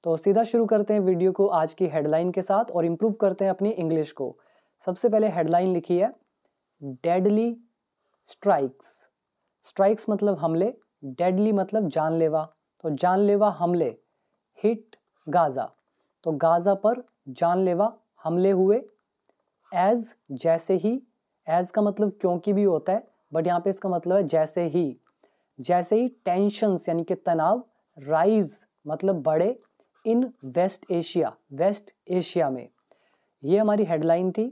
तो सीधा शुरू करते हैं वीडियो को आज की हेडलाइन के साथ और इम्प्रूव करते हैं अपनी इंग्लिश को। सबसे पहले हेडलाइन लिखी है डेडली स्ट्राइक्स। स्ट्राइक्स मतलब हमले, डेडली मतलब जानलेवा। तो जानलेवा हमले हिट गाजा। तो गाजा पर जानलेवा हमले हुए। एज जैसे ही, एज का मतलब क्योंकि भी होता है बट यहाँ पे इसका मतलब है जैसे ही। जैसे ही टेंशंस यानी कि तनाव, राइज मतलब बढ़े, इन वेस्ट एशिया, वेस्ट एशिया में। ये हमारी हेडलाइन थी।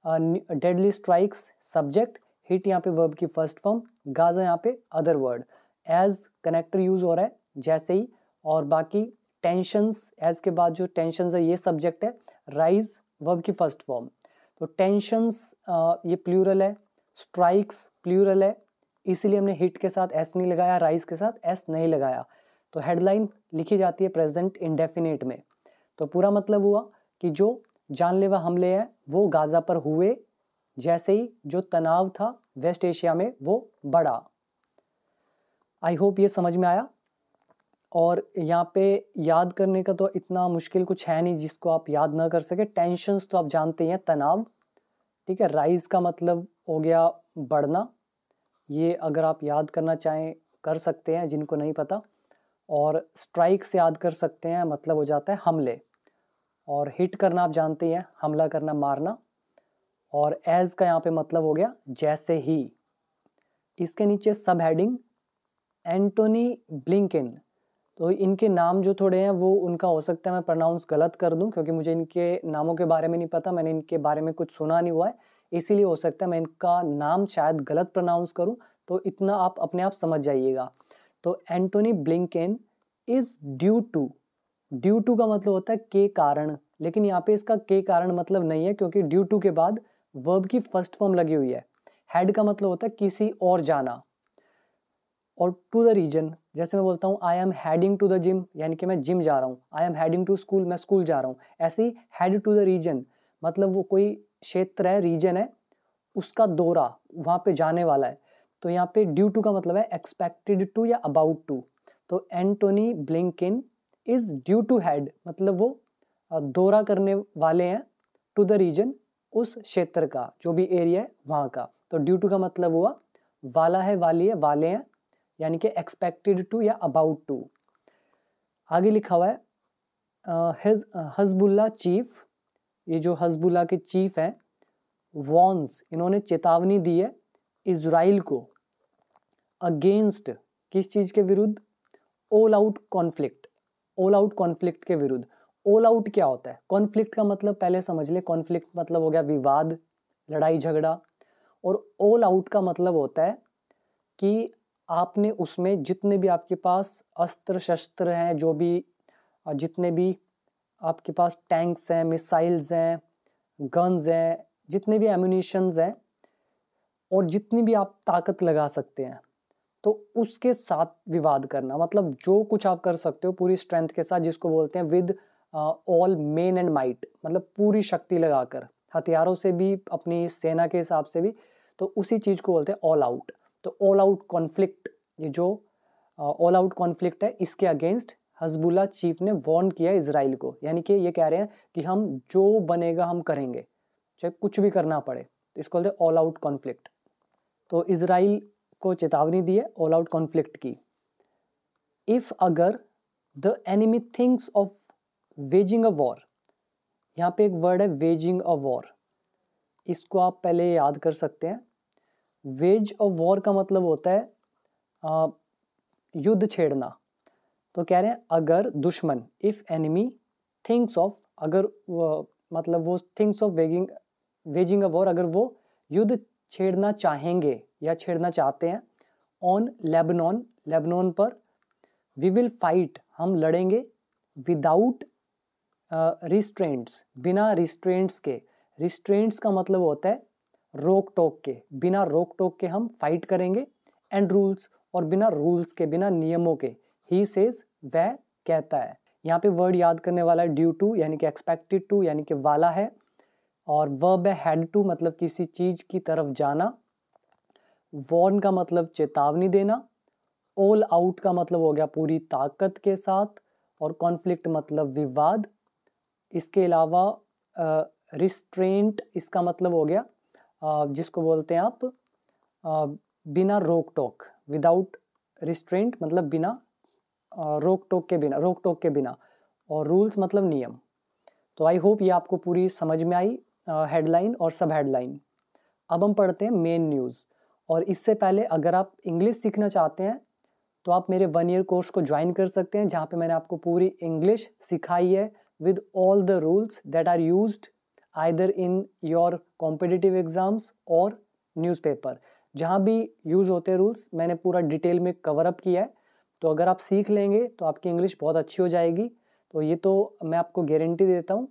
डेडली स्ट्राइक्स सब्जेक्ट, हिट यहाँ पे वर्ब की फर्स्ट फॉर्म, गाजा यहाँ पे other word, as connector use हो रहा है जैसे ही, और बाकी टेंशंस, एज के बाद जो टेंशंस है ये सब्जेक्ट है, राइज वर्ब की फर्स्ट फॉर्म। तो टेंशंस ये प्लूरल है, स्ट्राइक्स प्लूरल है, इसीलिए हमने हिट के साथ एस नहीं लगाया, राइज के साथ एस नहीं लगाया। तो हेडलाइन लिखी जाती है प्रेजेंट इंडेफिनिट में। तो पूरा मतलब हुआ कि जो जानलेवा हमले हैं वो गाजा पर हुए जैसे ही जो तनाव था वेस्ट एशिया में वो बढ़ा। आई होप ये समझ में आया। और यहाँ पे याद करने का तो इतना मुश्किल कुछ है नहीं जिसको आप याद ना कर सके। टेंशंस तो आप जानते हैं, तनाव, ठीक है। राइज का मतलब हो गया बढ़ना, ये अगर आप याद करना चाहें कर सकते हैं जिनको नहीं पता। और स्ट्राइक से याद कर सकते हैं, मतलब हो जाता है हमले। और हिट करना आप जानते हैं, हमला करना, मारना। और एज का यहाँ पे मतलब हो गया जैसे ही। इसके नीचे सब हेडिंग एंटोनी ब्लिंकेन। तो इनके नाम जो थोड़े हैं वो उनका हो सकता है मैं प्रोनाउंस गलत कर दूं, क्योंकि मुझे इनके नामों के बारे में नहीं पता, मैंने इनके बारे में कुछ सुना नहीं हुआ है, इसीलिए हो सकता है मैं इनका नाम शायद गलत प्रोनाउंस करूं। तो इतना आप अपने आप समझ जाइएगा। तो Antony Blinken is due to का मतलब होता है के कारण, लेकिन यहाँ पे इसका के कारण मतलब नहीं है, क्योंकि ड्यू टू के बाद वर्ब की फर्स्ट फॉर्म लगी हुई है। हेड का मतलब होता है किसी और जाना। और टू द रीजन, जैसे मैं बोलता हूँ I am heading to the gym, यानी कि मैं जिम जा रहा हूँ। I am heading to school, मैं स्कूल जा रहा हूँ। ऐसे ही हेड टू द रीजन मतलब वो कोई क्षेत्र है, रीजन है, उसका दौरा, वहाँ पे जाने वाला है। तो यहाँ पे ड्यू टू का मतलब है एक्सपेक्टेड टू या अबाउट टू। तो Antony Blinken is due to head मतलब वो दौरा करने वाले हैं, टू द रीजन उस क्षेत्र का, जो भी एरिया है वहाँ का। तो ड्यू टू का मतलब हुआ वाला है, वाली है, वाले हैं, यानी कि एक्सपेक्टेड टू या अबाउट टू। आगे लिखा हुआ है हजबुल्ला चीफ, ये जो हजबुल्ला के चीफ हैं, वॉन्स, इन्होंने चेतावनी दी है इजराइल को अगेंस्ट, किस चीज के विरुद्ध? All out conflict, all out conflict के विरुद्ध। ऑल आउट क्या होता है? कॉन्फ्लिक्ट का मतलब पहले समझ ले, कॉन्फ्लिक्ट मतलब हो गया विवाद, लड़ाई झगड़ा। और ऑल आउट का मतलब होता है कि आपने उसमें जितने भी आपके पास अस्त्र शस्त्र हैं, जो भी जितने भी आपके पास टैंक्स हैं, मिसाइल्स हैं, गन्स हैं, जितने भी एम्यूनिशंस हैं, और जितनी भी आप ताकत लगा सकते हैं, तो उसके साथ विवाद करना। मतलब जो कुछ आप कर सकते हो पूरी स्ट्रेंथ के साथ, जिसको बोलते हैं with all main and might, मतलब पूरी शक्ति लगाकर, हथियारों से भी, अपनी सेना के हिसाब से भी, तो उसी चीज को बोलते हैं ऑल आउट। तो ऑल आउट कॉन्फ्लिक्ट, ये जो ऑल आउट कॉन्फ्लिक्ट है, इसके अगेंस्ट हजबुल्ला चीफ ने वार्न किया इजराइल को, यानी कि ये कह रहे हैं कि हम जो बनेगा हम करेंगे, चाहे कुछ भी करना पड़े। तो इसको बोलते हैं ऑल आउट कॉन्फ्लिक्ट। तो इजराइल को चेतावनी दी है ऑल आउट कॉन्फ्लिक्ट की। इफ अगर the enemy thinks of waging a war, यहाँ पे एक वर्ड है वेजिंग अ वॉर, इसको आप पहले याद कर सकते हैं। वेज अ वॉर का मतलब होता है युद्ध छेड़ना। तो कह रहे हैं अगर दुश्मन, इफ एनिमी थिंक्स ऑफ, अगर मतलब वो thinks of waging a war, अगर वो युद्ध छेड़ना चाहेंगे या छेड़ना चाहते हैं, ऑन लेबनान, लेबनान पर, वी विल फाइट, हम लड़ेंगे, विदाउट रिस्ट्रेंट्स, बिना रिस्ट्रेंट्स के। रिस्ट्रेंट्स का मतलब होता है रोक टोक के, बिना रोक टोक के हम फाइट करेंगे, एंड रूल्स, और बिना रूल्स के, बिना नियमों के। ही सेज, वह कहता है। यहाँ पे वर्ड याद करने वाला है ड्यू टू, यानी कि एक्सपेक्टेड टू, यानी कि वाला है, और वर्ब है हेड टू, मतलब किसी चीज की तरफ जाना। वॉर्न का मतलब चेतावनी देना। ऑल आउट का मतलब हो गया पूरी ताकत के साथ। और कॉन्फ्लिक्ट मतलब विवाद। इसके अलावा रिस्ट्रेंट इसका मतलब हो गया जिसको बोलते हैं आप बिना रोक टोक, विदाउट रिस्ट्रेंट मतलब बिना रोक टोक के बिना, और रूल्स मतलब नियम। तो आई होप ये आपको पूरी समझ में आई हेडलाइन और सब हेडलाइन। अब हम पढ़ते हैं मेन न्यूज़। और इससे पहले अगर आप इंग्लिश सीखना चाहते हैं तो आप मेरे 1 ईयर कोर्स को ज्वाइन कर सकते हैं, जहाँ पे मैंने आपको पूरी इंग्लिश सिखाई है with all the rules that are used either in your competitive exams और न्यूज़पेपर। जहाँ भी यूज़ होते हैं रूल्स मैंने पूरा डिटेल में कवर अप किया है। तो अगर आप सीख लेंगे तो आपकी इंग्लिश बहुत अच्छी हो जाएगी। तो ये तो मैं आपको गारंटी देता हूँ,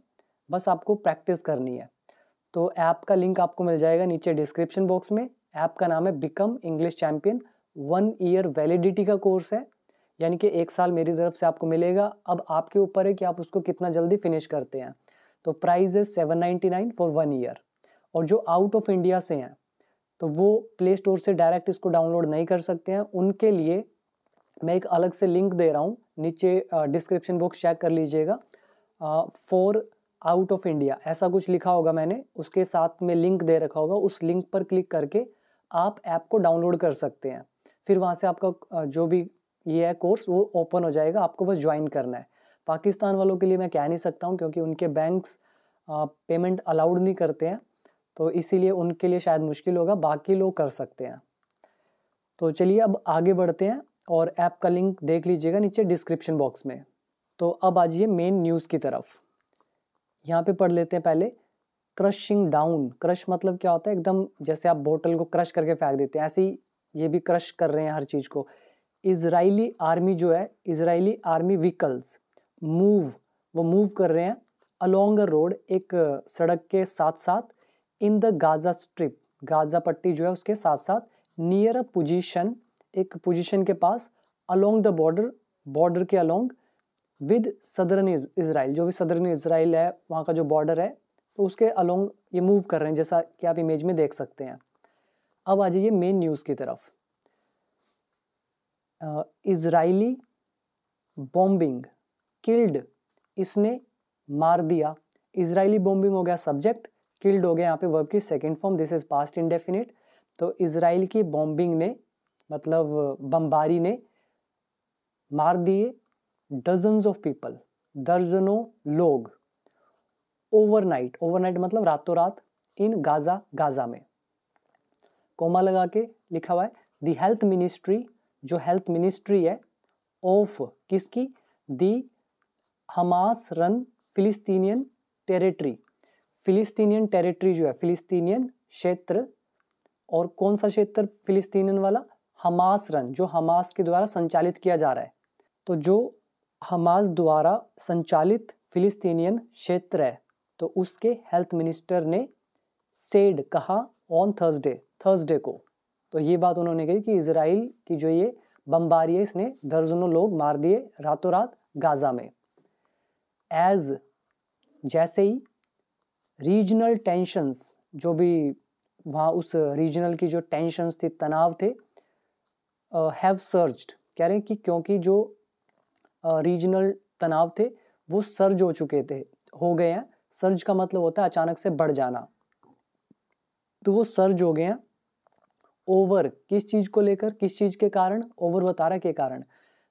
बस आपको प्रैक्टिस करनी है। तो ऐप का लिंक आपको मिल जाएगा नीचे डिस्क्रिप्शन बॉक्स में। ऐप का नाम है become English champion. 1 year validity का कोर्स है, यानी कि 1 साल मेरी तरफ से आपको मिलेगा। अब आपके ऊपर है कि आप उसको कितना जल्दी फिनिश करते हैं। तो प्राइस है 799 फॉर 1 ईयर। और जो आउट ऑफ इंडिया से हैं तो वो प्ले स्टोर से डायरेक्ट इसको डाउनलोड नहीं कर सकते हैं। उनके लिए मैं एक अलग से लिंक दे रहा हूँ, नीचे डिस्क्रिप्शन बॉक्स चेक कर लीजिएगा। फॉर आउट ऑफ इंडिया ऐसा कुछ लिखा होगा, मैंने उसके साथ में लिंक दे रखा होगा। उस लिंक पर क्लिक करके आप ऐप को डाउनलोड कर सकते हैं। फिर वहाँ से आपका जो भी ये है कोर्स वो ओपन हो जाएगा, आपको बस ज्वाइन करना है। पाकिस्तान वालों के लिए मैं कह नहीं सकता हूँ क्योंकि उनके बैंक्स पेमेंट अलाउड नहीं करते हैं, तो इसीलिए उनके लिए शायद मुश्किल होगा, बाकी लोग कर सकते हैं। तो चलिए अब आगे बढ़ते हैं और ऐप का लिंक देख लीजिएगा नीचे डिस्क्रिप्शन बॉक्स में। तो अब आ जाइए मेन न्यूज़ की तरफ। यहाँ पे पढ़ लेते हैं पहले क्रशिंग डाउन। क्रश मतलब क्या होता है, एकदम जैसे आप बोतल को क्रश करके फेंक देते हैं, ऐसे ही ये भी क्रश कर रहे हैं हर चीज़ को। इजरायली आर्मी जो है, इजरायली आर्मी व्हीकल्स वो मूव कर रहे हैं अलोंग अ रोड, एक सड़क के साथ साथ, in the Gaza strip, Gaza पट्टी जो है उसके साथ साथ, नियर अ पोजीशन, एक पोजीशन के पास, अलोंग द बॉर्डर के अलोंग, विद सदर्न इजराइल, जो भी सदर्न इजराइल है वहाँ का जो बॉर्डर है, तो उसके अलोंग ये मूव कर रहे हैं, जैसा कि आप इमेज में देख सकते हैं। अब आ जाइए मेन न्यूज़ की तरफ। इजरायली बॉम्बिंग किल्ड, इसने मार दिया। इजरायली बॉम्बिंग हो गया सब्जेक्ट, किल्ड हो गया यहाँ पे वर्ब की second form, this is past indefinite. तो इजराइल की बॉम्बिंग ने मतलब बमबारी ने मार दिए डजन्स ऑफ पीपल, दर्जनों लोग, ओवरनाइट मतलब रातों रात, इन गाजा में, कोमा लगा के लिखा हुआ है। दी हेल्थ मिनिस्ट्री, जो हेल्थ मिनिस्ट्री है ऑफ किसकी, the Hamas run Palestinian territory, Palestinian territory जो है फिलिस्तीनियन क्षेत्र, और कौन सा क्षेत्र फिलिस्तीनियन वाला, हमास रन, जो हमास के द्वारा संचालित किया जा रहा है। तो जो हमास द्वारा संचालित फिलिस्तीनियन क्षेत्र है तो उसके हेल्थ मिनिस्टर ने सेड कहा ऑन थर्सडे को। तो ये बात उन्होंने कही कि इजराइल की जो ये बमबारी है इसने दर्जनों लोग मार दिए रातों रात गाजा में। एज जैसे ही रीजनल टेंशंस, जो भी वहाँ उस रीजनल की जो टेंशंस थी, तनाव थे, हैव सर्ज्ड, कह रहे हैं कि क्योंकि जो रीजनल तनाव थे वो सर्ज हो गए हैं। सर्ज का मतलब होता है अचानक से बढ़ जाना, तो वो सर्ज हो गए हैं। ओवर किस चीज को लेकर, किस चीज के कारण, ओवर बता रहा के कारण।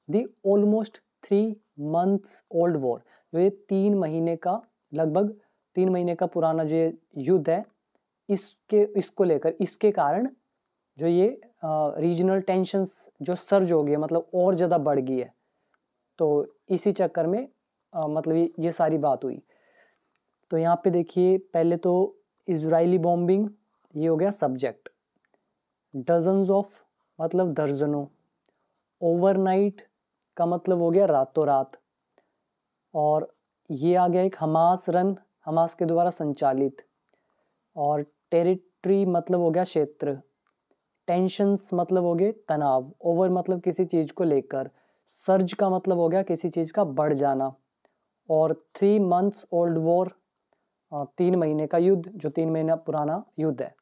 दी ऑलमोस्ट 3 months ओल्ड वॉर, जो ये 3 महीने का, लगभग 3 महीने का पुराना जो ये युद्ध है, इसको लेकर, इसके कारण जो ये रीजनल टेंशंस जो सर्ज हो गई, मतलब और ज़्यादा बढ़ गई है। तो इसी चक्कर में मतलब ये सारी बात हुई। तो यहाँ पे देखिए पहले तो इजरायली बॉम्बिंग, ये हो गया सब्जेक्ट। डजन्स ऑफ मतलब दर्जनों, ओवरनाइट का मतलब हो गया रातों रात, और ये आ गया एक हमास रन, हमास के द्वारा संचालित, और टेरिटरी मतलब हो गया क्षेत्र, टेंशंस मतलब हो गए तनाव, ओवर मतलब किसी चीज़ को लेकर, सर्ज का मतलब हो गया किसी चीज़ का बढ़ जाना, और 3 months ओल्ड वॉर, 3 महीने का युद्ध, जो 3 महीना पुराना युद्ध है।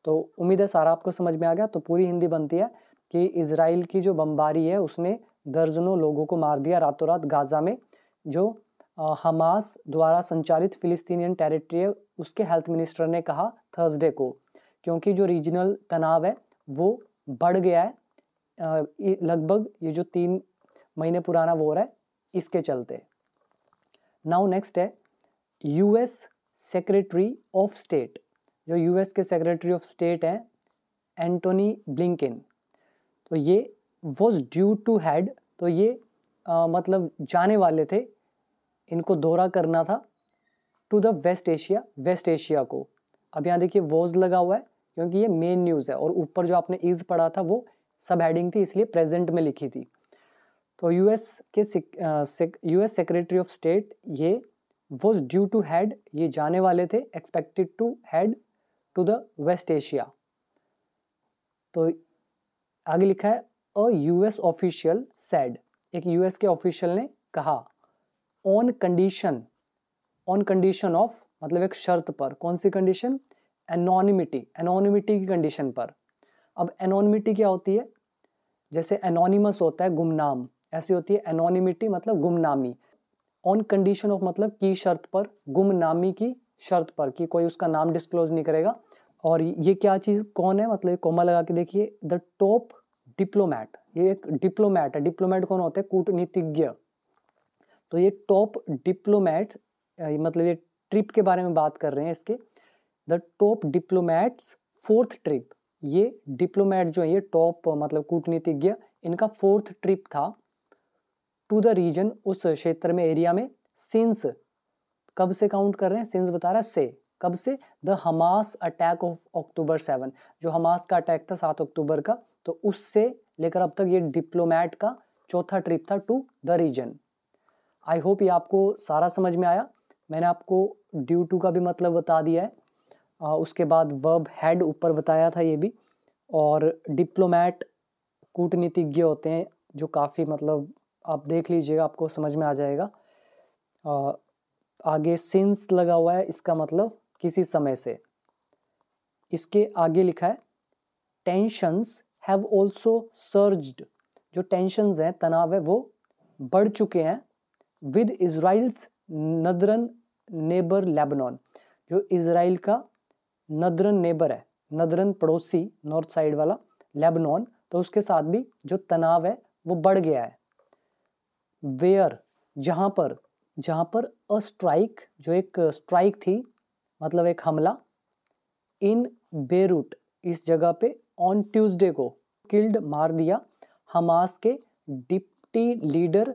तो उम्मीद है सारा आपको समझ में आ गया। तो पूरी हिंदी बनती है कि इजराइल की जो बमबारी है उसने दर्जनों लोगों को मार दिया रातों रात गाजा में, जो हमास द्वारा संचालित फिलिस्तीनियन टेरिटरी है उसके हेल्थ मिनिस्टर ने कहा थर्सडे को, क्योंकि जो रीजनल तनाव है वो बढ़ गया है लगभग ये जो 3 महीने पुराना वॉर है इसके चलते। नाउ नेक्स्ट है यूएस सेक्रेटरी ऑफ स्टेट, जो यूएस के सेक्रेटरी ऑफ स्टेट हैं एंटोनी ब्लिंकन, तो ये वॉज ड्यू टू हैड, तो ये मतलब जाने वाले थे, इनको दौरा करना था टू द वेस्ट एशिया को। अब यहाँ देखिए वॉज लगा हुआ है क्योंकि ये मेन न्यूज़ है, और ऊपर जो आपने इज पढ़ा था वो सब हेडिंग थी इसलिए प्रेजेंट में लिखी थी। तो यूएस सेक्रेटरी ऑफ स्टेट ये वॉज ड्यू टू हैड, ये जाने वाले थे, expected to head to the West Asia. तो आगे लिखा है अ यूएस ऑफिशियल सेड, एक यूएस के ऑफिशियल ने कहा ऑन कंडीशन ऑफ, मतलब एक शर्त पर, कौन सी कंडीशन? एनोनिमिटी की कंडीशन पर। अब एनोनिमिटी क्या होती है? जैसे एनोनिमस होता है गुमनाम, ऐसी होती है एनोनिमिटी मतलब गुमनामी। ऑन कंडीशन ऑफ मतलब की शर्त पर, गुमनामी की शर्त पर कि कोई उसका नाम डिस्क्लोज नहीं करेगा। और ये क्या चीज़ कौन है, मतलब कोमा लगा के देखिए, द टॉप डिप्लोमैट, ये एक डिप्लोमैट है। डिप्लोमैट कौन होते हैं? कूटनीतिज्ञ। तो ये टॉप डिप्लोमैट, मतलब ये ट्रिप के बारे में बात कर रहे हैं इसके, the top diplomats 4th trip. ये डिप्लोमैट जो है ये टॉप मतलब कूटनीतिज्ञ, इनका 4th ट्रिप था टू द रीजन, उस क्षेत्र में, एरिया में, सिंस, कब से काउंट कर रहे हैं? सिंस बता रहा है से, कब से? The Hamas attack of October 7, जो हमास का अटैक था 7 अक्टूबर का, तो उससे लेकर अब तक ये डिप्लोमैट का 4था ट्रिप था to the region. I hope ये आपको सारा समझ में आया। मैंने आपको ड्यू टू का भी मतलब बता दिया है, उसके बाद वर्ब हैड ऊपर बताया था ये भी, और डिप्लोमैट कूटनीतिज्ञ होते हैं जो काफ़ी, मतलब आप देख लीजिएगा आपको समझ में आ जाएगा। आगे सिंस लगा हुआ है, इसका मतलब किसी समय से। इसके आगे लिखा है टेंशंस हैव ऑल्सो सर्ज्ड, जो टेंशंस हैं, तनाव है, वो बढ़ चुके हैं विद इजराइल्स नदरन नेबर लेबनान, जो इजराइल का नदरन नेबर है, नदरन पड़ोसी, नॉर्थ साइड वाला, लेबनान, तो उसके साथ भी जो तनाव है वो बढ़ गया है। वेयर, जहाँ पर अ स्ट्राइक, जो एक स्ट्राइक थी, मतलब एक हमला, इन बेरूट, इस जगह पे, ऑन ट्यूसडे को, किल्ड, मार दिया, हमास के डिप्टी लीडर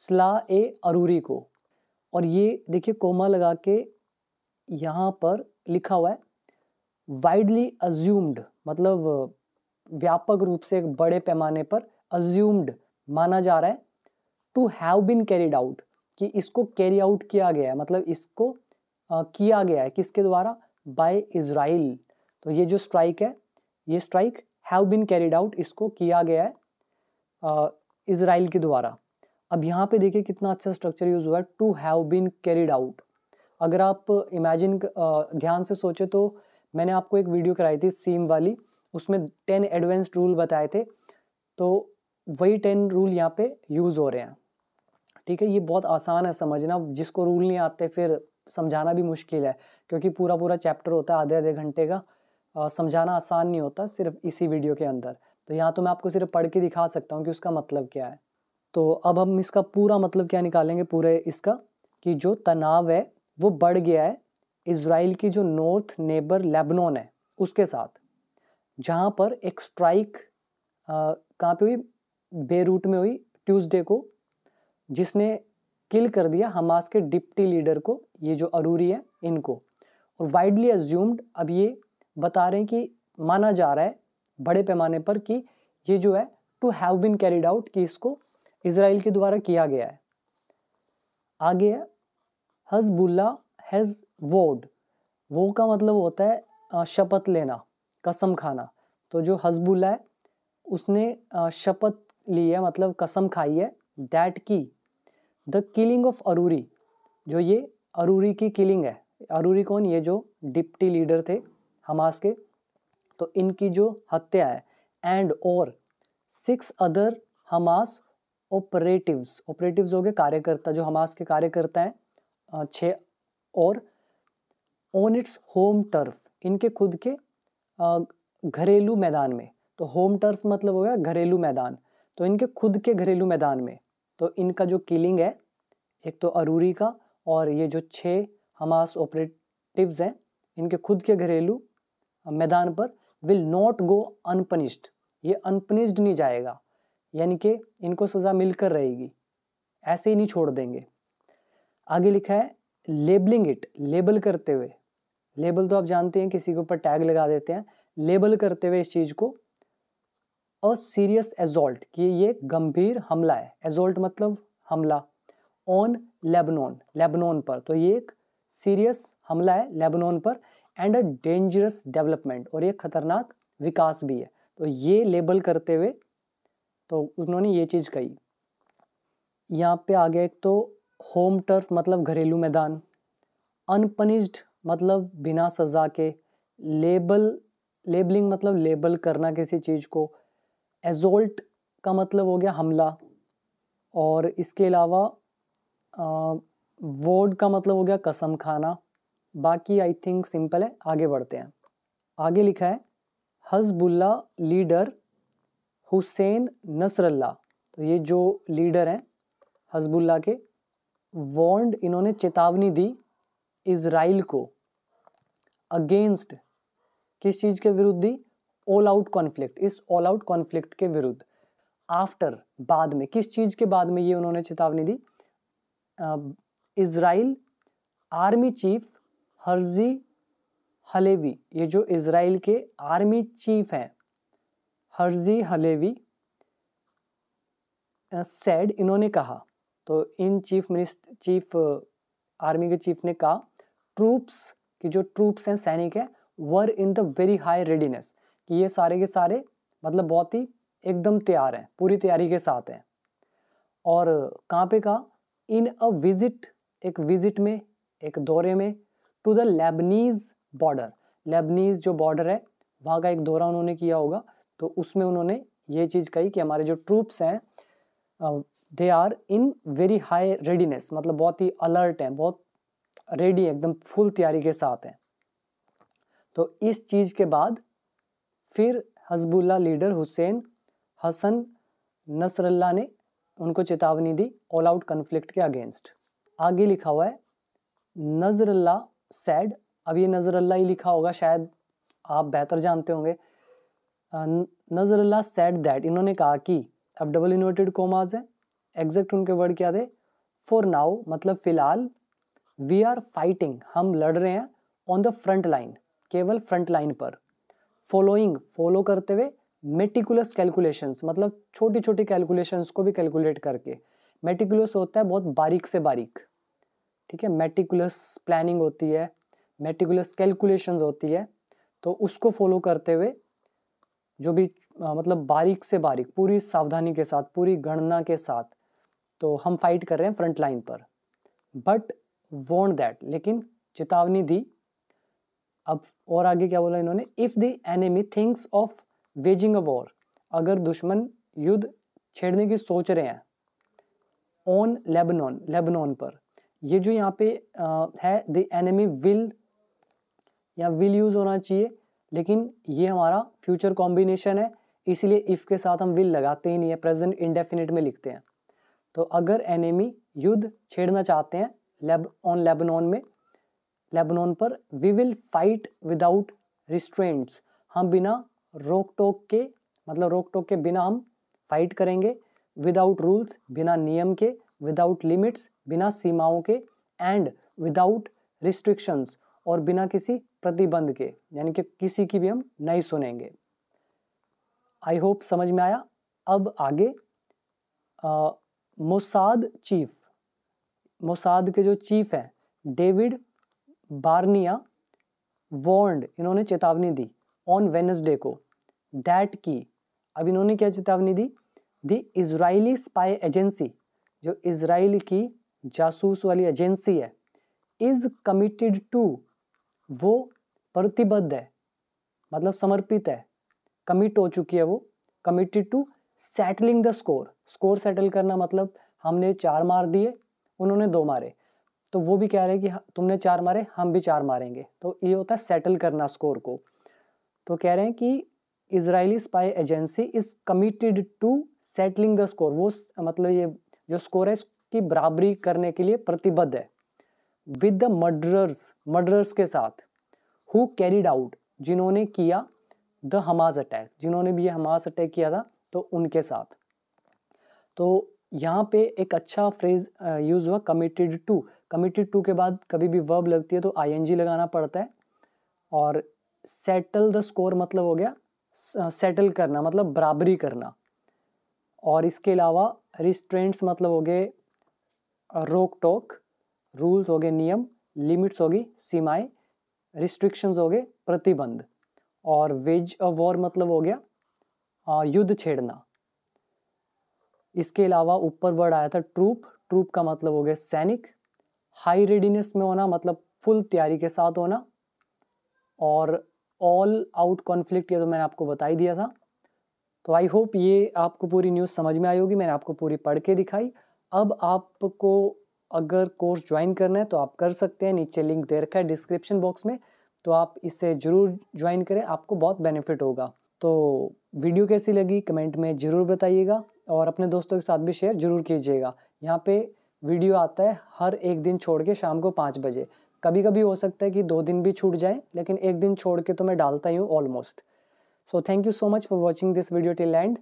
स्ला ए अरूरी को। और ये देखिए कोमा लगा के यहाँ पर लिखा हुआ है वाइडली अज्यूम्ड, मतलब व्यापक रूप से, एक बड़े पैमाने पर, अज्यूम्ड माना जा रहा है, to have been carried out, कि इसको कैरी आउट किया गया है, मतलब इसको किया गया है, किसके द्वारा? By Israel. तो ये जो स्ट्राइक है, ये strike have been carried out, इसको किया गया है इजराइल के द्वारा। अब यहाँ पे देखिए कितना अच्छा स्ट्रक्चर यूज हुआ है, to have been carried out. अगर आप इमेजिन ध्यान से सोचे तो मैंने आपको एक वीडियो कराई थी सीम वाली, उसमें 10 एडवांस्ड रूल बताए थे, तो वही 10 रूल यहाँ पे यूज हो रहे हैं। ठीक है, ये बहुत आसान है समझना, जिसको रूल नहीं आते फिर समझाना भी मुश्किल है, क्योंकि पूरा चैप्टर होता है आधे घंटे का, समझाना आसान नहीं होता सिर्फ इसी वीडियो के अंदर। तो यहाँ तो मैं आपको सिर्फ पढ़ के दिखा सकता हूँ कि उसका मतलब क्या है। तो अब हम इसका पूरा मतलब क्या निकालेंगे पूरे इसका, कि जो तनाव है वो बढ़ गया है इजराइल की जो नॉर्थ नेबर लेबनान है उसके साथ, जहाँ पर एक स्ट्राइक कहाँ पे हुई? बेरूट में हुई ट्यूसडे को, जिसने किल कर दिया हमास के डिप्टी लीडर को, ये जो अरूरी है इनको। और वाइडली अज्यूम्ड, अब ये बता रहे हैं कि माना जा रहा है बड़े पैमाने पर कि ये जो है to have been carried out, कि इसको इजराइल के द्वारा किया गया है। आगे है हजबुल्ला हैज वोड, वो का मतलब होता है शपथ लेना, कसम खाना। तो जो हजबुल्ला है उसने शपथ ली है, मतलब कसम खाई है, दैट की द किलिंग ऑफ अरूरी, जो ये अरूरी की किलिंग है। अरूरी कौन? ये जो डिप्टी लीडर थे हमास के, तो इनकी जो हत्या है, एंड और 6 अदर हमास ऑपरेटिव्स हो गए कार्यकर्ता, जो हमास के कार्यकर्ता हैं 6, और ऑन इट्स होम टर्फ, इनके खुद के घरेलू मैदान में। तो होम टर्फ मतलब हो गया घरेलू मैदान, तो इनके खुद के घरेलू मैदान में। तो इनका जो किलिंग है, एक तो अरूरी का और ये जो 6 हमास ऑपरेटिव्स हैं, इनके खुद के घरेलू मैदान पर विल नॉट गो अनपनिश्ड, ये अनपनिश्ड नहीं जाएगा, यानी कि इनको सज़ा मिलकर रहेगी, ऐसे ही नहीं छोड़ देंगे। आगे लिखा है लेबलिंग इट, लेबल करते हुए। लेबल तो आप जानते हैं, किसी के ऊपर टैग लगा देते हैं। लेबल करते हुए इस चीज़ को अ सीरियस एजॉल्ट, कि ये गंभीर हमला है। एजॉल्ट मतलब हमला। ऑन लेबनॉन, लेबनॉन पर, तो ये एक सीरियस हमला है लेबनॉन पर। एंड अ डेंजरस डेवलपमेंट, और ये खतरनाक विकास भी है। तो ये लेबल करते हुए तो उन्होंने ये चीज़ कही। यहाँ पे आ गया एक तो होम टर्फ मतलब घरेलू मैदान, अनपनिश्ड मतलब बिना सज़ा के, लेबलिंग मतलब लेबल करना किसी चीज़ को, एजोल्ट का मतलब हो गया हमला, और इसके अलावा वोड का मतलब हो गया कसम खाना। बाकी आई थिंक सिंपल है, आगे बढ़ते हैं। आगे लिखा है हज़बुल्ला लीडर हुसैन नसरल्ला, तो ये जो लीडर हैं हज़बुल्ला के, वॉर्न्ड, इन्होंने चेतावनी दी इज़राइल को अगेंस्ट, किस चीज़ के विरुद्ध दी? ऑल आउट कॉन्फ्लिक्ट, इस ऑल आउट कॉन्फ्लिक्ट के विरुद्ध। आफ्टर, बाद में, किस चीज़ के बाद में ये उन्होंने चेतावनी दी? Israel army chief Herzi Halevi, ये जो इज़राइल के आर्मी चीफ हैं हर्जी हलेवी सेड, इन्होंने कहा, तो इन चीफ आर्मी के चीफ ने कहा, ट्रूप्स, की जो ट्रूप्स हैं, सैनिक हैं, were in the very high readiness, कि ये सारे के सारे मतलब बहुत ही एकदम तैयार हैं, पूरी तैयारी के साथ हैं। और कहाँ पे कहा? इन अ विजिट, एक विजिट में, एक दौरे में, to the Lebanese border, Lebanese जो बॉर्डर है वहाँ का एक दौरा उन्होंने किया होगा। तो उसमें उन्होंने ये चीज़ कही कि हमारे जो ट्रूप्स हैं they are in very high readiness, मतलब बहुत ही अलर्ट हैं, बहुत रेडी, एकदम फुल तैयारी के साथ हैं। तो इस चीज़ के बाद फिर हज़बुल्ला लीडर हुसैन हसन नसरल्ला ने उनको चेतावनी दी ऑल आउट कॉन्फ्लिक्ट के अगेंस्ट। आगे लिखा हुआ है नजरल्ला सैड, अब ये नजरल्ला ही लिखा होगा, शायद आप बेहतर जानते होंगे। नजरल्ला सैड दैट, इन्होंने कहा कि, अब डबल इन्वर्टेड कोमास है, एग्जैक्ट उनके वर्ड क्या थे? फॉर नाउ मतलब फिलहाल, वी आर फाइटिंग, हम लड़ रहे हैं, ऑन द फ्रंट लाइन, केवल फ्रंट लाइन पर, फॉलोइंग, फॉलो करते हुए, मेटिकुलस कैलकुलेशंस मतलब छोटी छोटी कैलकुलेशंस को भी कैलकुलेट करके। मेटिकुलस होता है बहुत बारीक से बारीक, ठीक है, मेटिकुलस प्लानिंग होती है, मेटिकुलस कैलकुलेशंस होती है, तो उसको फॉलो करते हुए जो भी मतलब बारीक से बारीक, पूरी सावधानी के साथ, पूरी गणना के साथ, तो हम फाइट कर रहे हैं फ्रंट लाइन पर। बट वॉन्ट दैट, लेकिन चेतावनी दी। अब और आगे क्या बोला इन्होंने? If the enemy thinks of waging a war, अगर दुश्मन युद्ध छेड़ने की सोच रहे हैं, ऑन लेबनॉन, लेबनॉन पर, ये जो यहाँ पे है द एनिमी विल, या विल यूज होना चाहिए, लेकिन ये हमारा फ्यूचर कॉम्बिनेशन है, इसलिए इफ के साथ हम विल लगाते ही नहीं है, प्रेजेंट इंडेफिनिट में लिखते हैं। तो अगर एनिमी युद्ध छेड़ना चाहते हैं ऑन लेबनॉन में, लेबनॉन पर, we will fight without restraints, हम बिना रोक टोक के, मतलब रोक टोक के बिना हम फाइट करेंगे, विदाउट रूल्स, बिना नियम के, विदाउट लिमिट्स, बिना सीमाओं के, एंड विदाउट रिस्ट्रिक्शंस, और बिना किसी प्रतिबंध के, यानी कि किसी की भी हम नहीं सुनेंगे। आई होप समझ में आया। अब आगे मोसाद चीफ, मोसाद के जो चीफ हैं डेविड बार्निया, वॉर्न्ड, इन्होंने चेतावनी दी ऑन वेडनेसडे को, दैट की, अब इन्होंने क्या चेतावनी दी? द इजरायली स्पाई एजेंसी, जो इजराइल की जासूस वाली एजेंसी है, इज कमिटेड टू, वो प्रतिबद्ध है, मतलब समर्पित है, कमिट हो चुकी है वो, committed to settling the score, score settle करना मतलब हमने 4 मार दिए, उन्होंने 2 मारे, तो वो भी कह रहे हैं कि तुमने 4 मारे, हम भी 4 मारेंगे, तो ये होता है सेटल करना स्कोर को। तो कह रहे हैं कि Israeli spy agency is committed to settling the score, वो मतलब ये जो स्कोर है इसकी बराबरी करने के लिए प्रतिबद्ध है। विद द मर्डरर्स के साथ, हु कैरिड आउट, जिन्होंने किया द हमास अटैक, जिन्होंने भी ये हमास अटैक किया था, तो उनके साथ। तो यहाँ पे एक अच्छा फ्रेज यूज हुआ, कमिटेड टू। कमिटेड टू के बाद कभी भी वर्ब लगती है तो आईएनजी लगाना पड़ता है। और सेटल द स्कोर मतलब हो गया सेटल करना, मतलब बराबरी करना। और इसके अलावा रिस्ट्रेंट्स मतलब हो गए रोक टोक, रूल्स हो गए नियम, लिमिट्स हो गई सीमाएं, रिस्ट्रिक्शंस हो गए प्रतिबंध, और वेज अ वॉर मतलब हो गया युद्ध छेड़ना। इसके अलावा ऊपर वर्ड आया था ट्रूप, ट्रूप का मतलब हो गया सैनिक। हाई रेडीनेस में होना मतलब फुल तैयारी के साथ होना। और ऑल आउट कॉन्फ्लिक्ट, ये तो मैंने आपको बता ही दिया था। तो आई होप ये आपको पूरी न्यूज़ समझ में आई होगी, मैंने आपको पूरी पढ़ के दिखाई। अब आपको अगर कोर्स ज्वाइन करना है तो आप कर सकते हैं, नीचे लिंक दे रखा है डिस्क्रिप्शन बॉक्स में, तो आप इसे ज़रूर ज्वाइन करें, आपको बहुत बेनिफिट होगा। तो वीडियो कैसी लगी कमेंट में ज़रूर बताइएगा, और अपने दोस्तों के साथ भी शेयर ज़रूर कीजिएगा। यहाँ पे वीडियो आता है हर एक दिन छोड़ के शाम को 5 बजे। कभी कभी हो सकता है कि 2 दिन भी छूट जाए, लेकिन एक दिन छोड़ के तो मैं डालता ही हूँ almost. So thank you so much for watching this video till end.